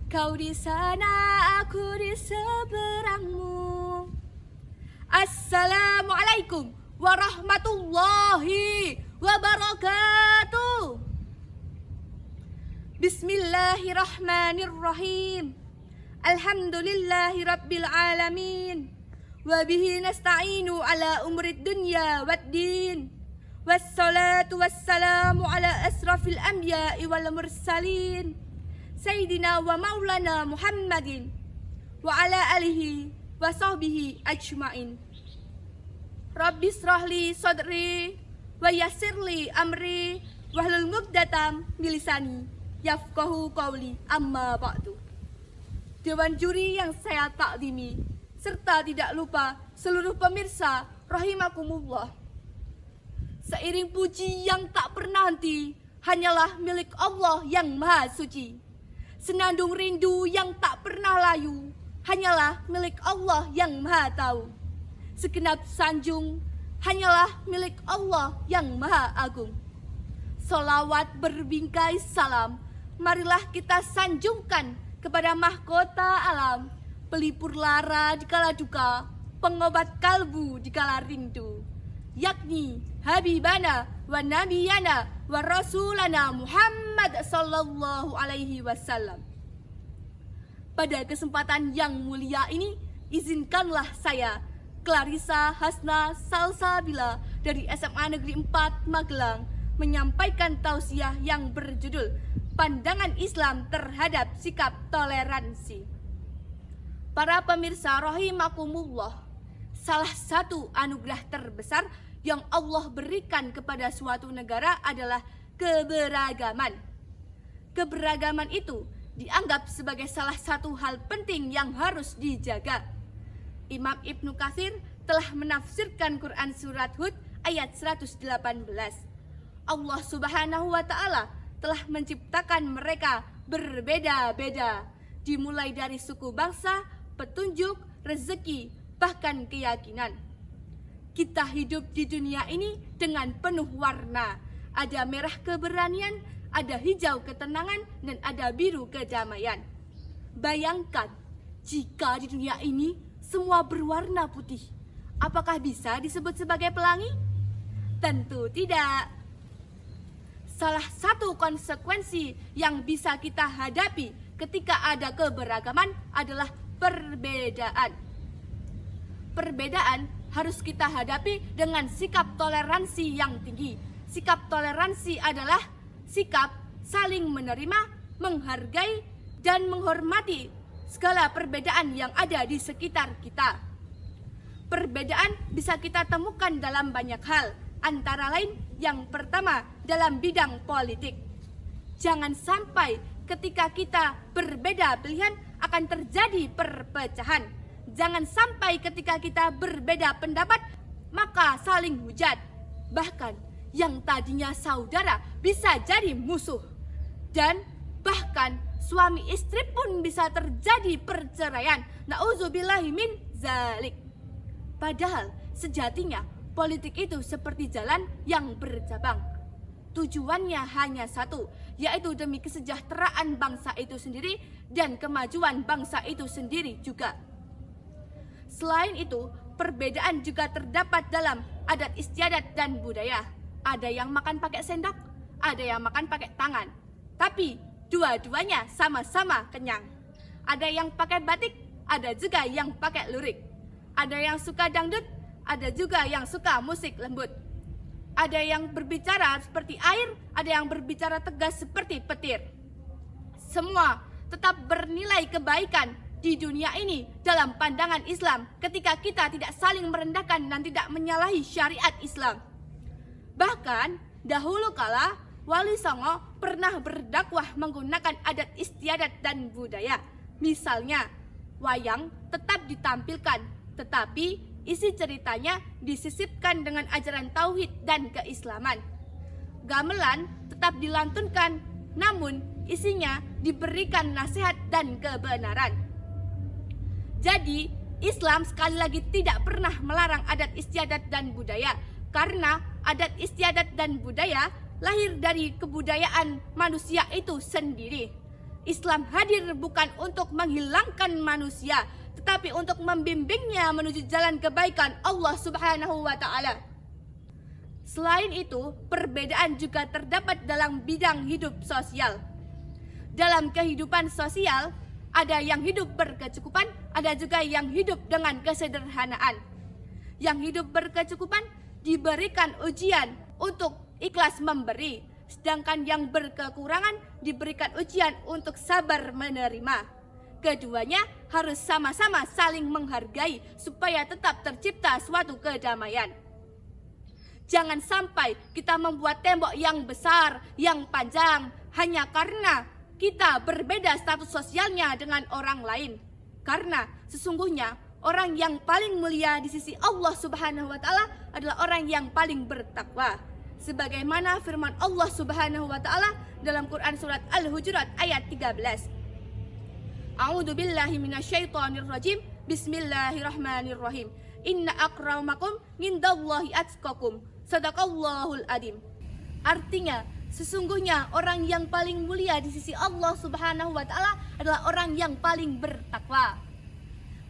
Kau di sana, aku di seberangmu. Assalamualaikum warahmatullahi wabarakatuh. Bismillahirrahmanirrahim. Alhamdulillahi rabbil alamin. Wabihi nasta'inu ala umrid dunya waddin. Wassalatu wassalamu ala asrafil anbiya'i wal mursalin, Sayyidina wa maulana Muhammadin wa ala alihi wa sahbihi ajma'in. Rabbi srahli sadri wa yassirli amri wahlul 'uqdatam min lisani yafqahu qawli, amma ba'du. Dewan juri yang saya takdimi, serta tidak lupa seluruh pemirsa rahimakumullah. Seiring puji yang tak pernah henti hanyalah milik Allah yang maha suci. Senandung rindu yang tak pernah layu hanyalah milik Allah yang maha tahu. Segenap sanjung hanyalah milik Allah yang maha agung. Salawat berbingkai salam, marilah kita sanjungkan kepada mahkota alam, pelipur lara di kala duka, pengobat kalbu di kala rindu, yakni Habibana wa Nabiyana wa Rasulana Muhammad sallallahu alaihi wasallam. Pada kesempatan yang mulia ini, izinkanlah saya, Clarissa Hasna Salsabila dari SMA Negeri 4 Magelang, menyampaikan tausiah yang berjudul Pandangan Islam terhadap Sikap Toleransi. Para pemirsa rahimakumullah, salah satu anugerah terbesar yang Allah berikan kepada suatu negara adalah keberagaman. Keberagaman itu dianggap sebagai salah satu hal penting yang harus dijaga. Imam Ibnu Katsir telah menafsirkan Quran surat Hud ayat 118. Allah Subhanahu wa Ta'ala telah menciptakan mereka berbeda-beda, dimulai dari suku bangsa, petunjuk, rezeki, bahkan keyakinan. Kita hidup di dunia ini dengan penuh warna. Ada merah keberanian, ada hijau ketenangan, dan ada biru kedamaian. Bayangkan, jika di dunia ini semua berwarna putih, apakah bisa disebut sebagai pelangi? Tentu tidak. Salah satu konsekuensi yang bisa kita hadapi ketika ada keberagaman adalah perbedaan. Perbedaan harus kita hadapi dengan sikap toleransi yang tinggi. Sikap toleransi adalah sikap saling menerima, menghargai, dan menghormati segala perbedaan yang ada di sekitar kita. Perbedaan bisa kita temukan dalam banyak hal, antara lain yang pertama dalam bidang politik. Jangan sampai ketika kita berbeda pilihan akan terjadi perpecahan. Jangan sampai ketika kita berbeda pendapat maka saling hujat. Bahkan yang tadinya saudara bisa jadi musuh. Dan bahkan suami istri pun bisa terjadi perceraian. Nauzubillahi min zalik. Padahal sejatinya politik itu seperti jalan yang bercabang. Tujuannya hanya satu, yaitu demi kesejahteraan bangsa itu sendiri dan kemajuan bangsa itu sendiri juga. Selain itu, perbedaan juga terdapat dalam adat istiadat dan budaya. Ada yang makan pakai sendok, ada yang makan pakai tangan. Tapi dua-duanya sama-sama kenyang. Ada yang pakai batik, ada juga yang pakai lurik. Ada yang suka dangdut, ada juga yang suka musik lembut. Ada yang berbicara seperti air, ada yang berbicara tegas seperti petir. Semua tetap bernilai kebaikan di dunia ini dalam pandangan Islam ketika kita tidak saling merendahkan dan tidak menyalahi syariat Islam. Bahkan dahulu kala Wali Songo pernah berdakwah menggunakan adat istiadat dan budaya. Misalnya, wayang tetap ditampilkan, tetapi isi ceritanya disisipkan dengan ajaran tauhid dan keislaman. Gamelan tetap dilantunkan, namun isinya diberikan nasihat dan kebenaran. Jadi, Islam sekali lagi tidak pernah melarang adat istiadat dan budaya, karena adat istiadat dan budaya lahir dari kebudayaan manusia itu sendiri. Islam hadir bukan untuk menghilangkan manusia, tetapi untuk membimbingnya menuju jalan kebaikan Allah Subhanahu wa Ta'ala. Selain itu, perbedaan juga terdapat dalam bidang hidup sosial. Dalam kehidupan sosial, ada yang hidup berkecukupan, ada juga yang hidup dengan kesederhanaan. Yang hidup berkecukupan diberikan ujian untuk ikhlas memberi, sedangkan yang berkekurangan diberikan ujian untuk sabar menerima. Keduanya harus sama-sama saling menghargai supaya tetap tercipta suatu kedamaian. Jangan sampai kita membuat tembok yang besar, yang panjang, hanya karena kita berbeda status sosialnya dengan orang lain. Karena sesungguhnya orang yang paling mulia di sisi Allah Subhanahu wa Ta'ala adalah orang yang paling bertakwa. Sebagaimana firman Allah Subhanahu wa Ta'ala dalam Quran surat Al-Hujurat ayat 13. A'udzu billahi minasyaitonir rajim. Bismillahirrahmanirrahim. Inna akramakum indallahi atqakum. Sadaqallahul adim. Artinya, sesungguhnya orang yang paling mulia di sisi Allah Subhanahu wa Ta'ala adalah orang yang paling bertakwa.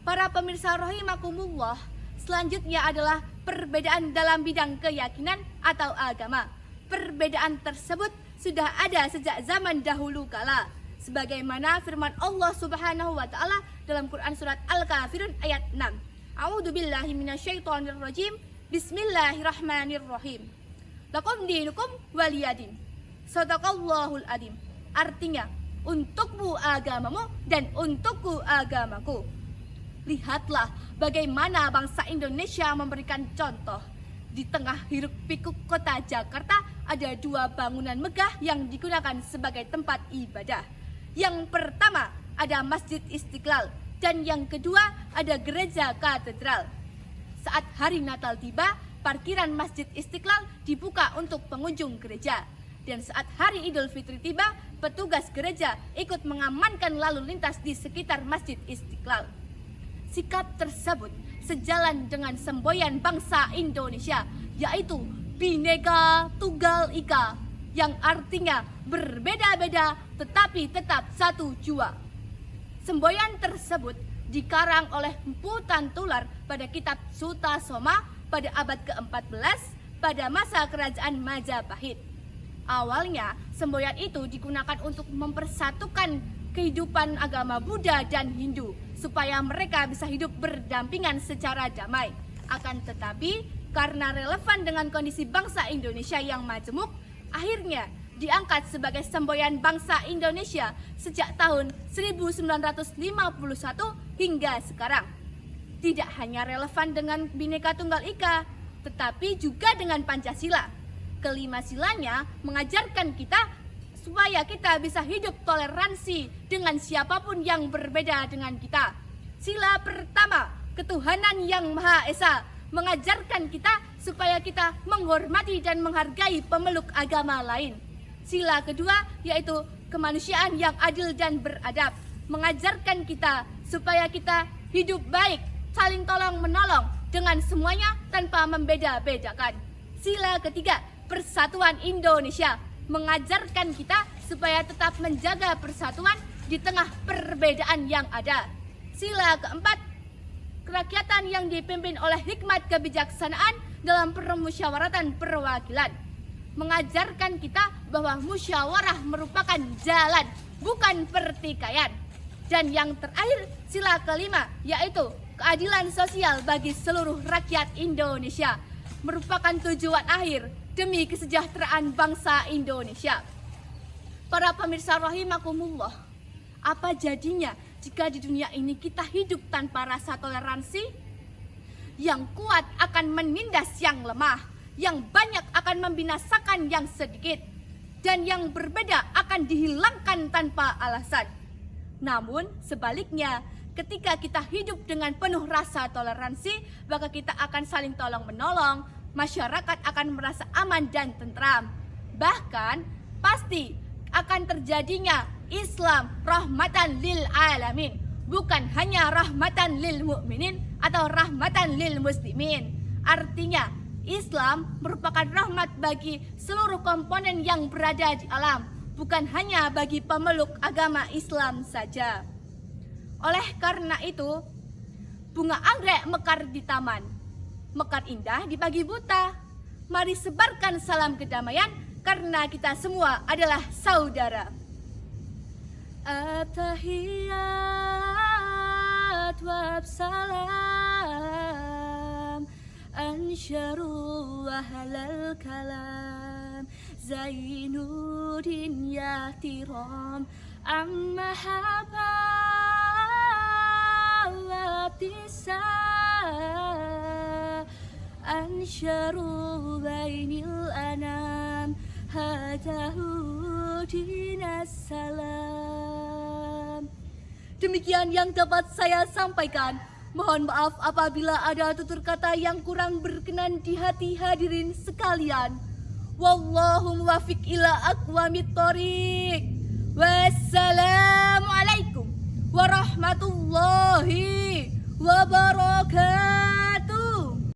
Para pemirsa rahimakumullah, selanjutnya adalah perbedaan dalam bidang keyakinan atau agama. Perbedaan tersebut sudah ada sejak zaman dahulu kala, sebagaimana firman Allah Subhanahu wa Ta'ala dalam Quran surat Al-Kafirun ayat 6. A'udzu billahi minasyaitonir rajim. Bismillahirrahmanirrahim. Lakum dinukum waliyadin. Sadaqallahul adim. Artinya, untukmu agamamu dan untukku agamaku. Lihatlah bagaimana bangsa Indonesia memberikan contoh. Di tengah hiruk pikuk kota Jakarta ada dua bangunan megah yang digunakan sebagai tempat ibadah. Yang pertama ada Masjid Istiqlal dan yang kedua ada Gereja Katedral. Saat hari Natal tiba, parkiran Masjid Istiqlal dibuka untuk pengunjung gereja. Dan saat hari Idul Fitri tiba, petugas gereja ikut mengamankan lalu lintas di sekitar Masjid Istiqlal. Sikap tersebut sejalan dengan semboyan bangsa Indonesia, yaitu Bhinneka Tunggal Ika, yang artinya berbeda-beda tetapi tetap satu jua. Semboyan tersebut dikarang oleh Mpu Tantular pada kitab Suta Soma pada abad ke-14 pada masa kerajaan Majapahit. Awalnya, semboyan itu digunakan untuk mempersatukan kehidupan agama Buddha dan Hindu supaya mereka bisa hidup berdampingan secara damai. Akan tetapi, karena relevan dengan kondisi bangsa Indonesia yang majemuk, akhirnya diangkat sebagai semboyan bangsa Indonesia sejak tahun 1951 hingga sekarang. Tidak hanya relevan dengan Bhinneka Tunggal Ika, tetapi juga dengan Pancasila. Kelima silanya mengajarkan kita supaya kita bisa hidup toleransi dengan siapapun yang berbeda dengan kita. Sila pertama, ketuhanan yang Maha Esa, mengajarkan kita supaya kita menghormati dan menghargai pemeluk agama lain. Sila kedua yaitu kemanusiaan yang adil dan beradab, mengajarkan kita supaya kita hidup baik, saling tolong menolong dengan semuanya tanpa membeda-bedakan. Sila ketiga, persatuan Indonesia, mengajarkan kita supaya tetap menjaga persatuan di tengah perbedaan yang ada. Sila keempat, kerakyatan yang dipimpin oleh hikmat kebijaksanaan dalam permusyawaratan perwakilan, mengajarkan kita bahwa musyawarah merupakan jalan, bukan pertikaian. Dan yang terakhir, sila kelima, yaitu keadilan sosial bagi seluruh rakyat Indonesia, merupakan tujuan akhir demi kesejahteraan bangsa Indonesia. Para pemirsa rahimakumullah, apa jadinya jika di dunia ini kita hidup tanpa rasa toleransi? Yang kuat akan menindas yang lemah, yang banyak akan membinasakan yang sedikit, dan yang berbeda akan dihilangkan tanpa alasan. Namun sebaliknya, ketika kita hidup dengan penuh rasa toleransi, maka kita akan saling tolong-menolong, masyarakat akan merasa aman dan tentram. Bahkan pasti akan terjadinya Islam rahmatan lil alamin, bukan hanya rahmatan lil mukminin atau rahmatan lil muslimin. Artinya, Islam merupakan rahmat bagi seluruh komponen yang berada di alam, bukan hanya bagi pemeluk agama Islam saja. Oleh karena itu, bunga anggrek mekar di taman, mekar indah di pagi buta. Mari sebarkan salam kedamaian karena kita semua adalah saudara. At-tahiyat wa salam ansharu ahlal kalam Zainuddin ya tiram amma haba wa tisa ansharu bainil anam hadahu dinas salam. Demikian yang dapat saya sampaikan. Mohon maaf apabila ada tutur kata yang kurang berkenan di hati hadirin sekalian. Wallahu muwaffiq ila aqwamit thoriq. Wassalamualaikum warahmatullahi